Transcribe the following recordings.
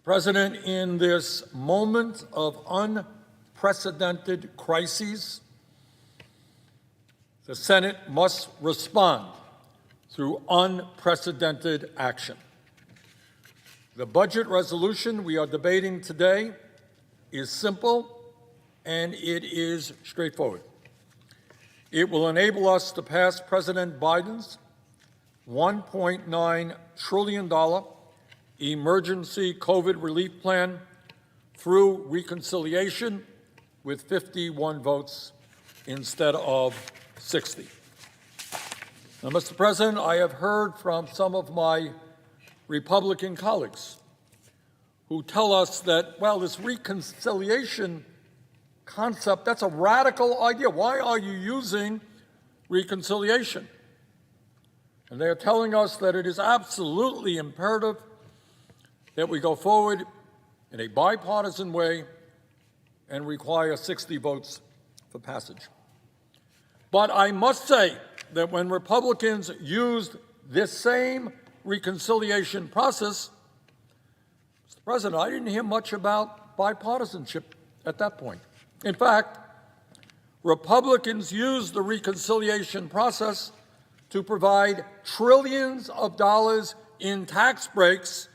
President, in this moment of unprecedented crises, the Senate must respond through unprecedented action. The budget resolution we are debating today is simple and it is straightforward. It will enable us to pass President Biden's $1.9 trillion emergency COVID relief plan through reconciliation with 51 votes instead of 60. Now, Mr. President, I have heard from some of my Republican colleagues who tell us that, well, this reconciliation concept, that's a radical idea. Why are you using reconciliation? And they're telling us that it is absolutely imperative that we go forward in a bipartisan way and require 60 votes for passage. But I must say that when Republicans used this same reconciliation process, Mr. President, I didn't hear much about bipartisanship at that point. In fact, Republicans used the reconciliation process to provide trillions of dollars in tax breaks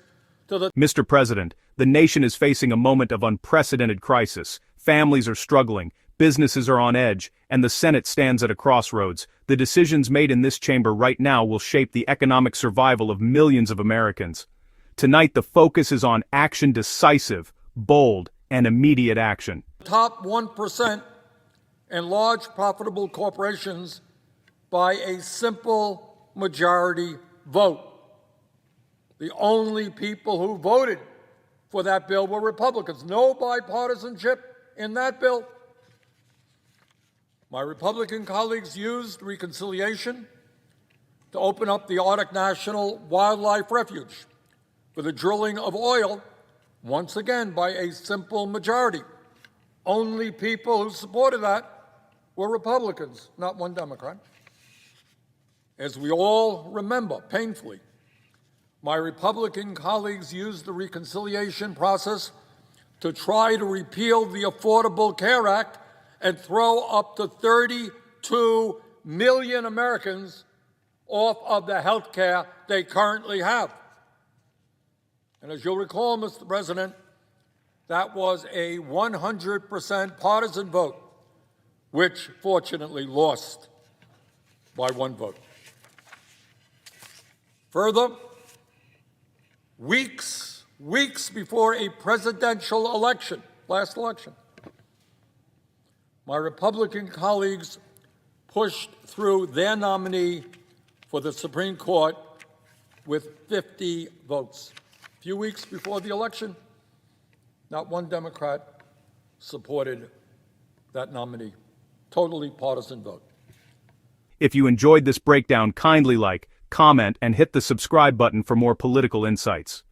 to the— Mr. President, the nation is facing a moment of unprecedented crisis. Families are struggling, businesses are on edge, and the Senate stands at a crossroads. The decisions made in this chamber right now will shape the economic survival of millions of Americans. Tonight, the focus is on action, decisive, bold, and immediate action. Top 1% and large profitable corporations by a simple majority vote. The only people who voted for that bill were Republicans. No bipartisanship in that bill. My Republican colleagues used reconciliation to open up the Arctic National Wildlife Refuge for the drilling of oil, once again by a simple majority. Only people who supported that were Republicans, not one Democrat. As we all remember, painfully, my Republican colleagues used the reconciliation process to try to repeal the Affordable Care Act and throw up to 32 million Americans off of the health care they currently have. And as you'll recall, Mr. President, that was a 100% partisan vote, which fortunately lost by one vote. Further, weeks before a presidential election, last election, my Republican colleagues pushed through their nominee for the Supreme Court with 50 votes. A few weeks before the election, not one Democrat supported that nominee. Totally partisan vote. If you enjoyed this breakdown, kindly like, comment, and hit the subscribe button for more political insights.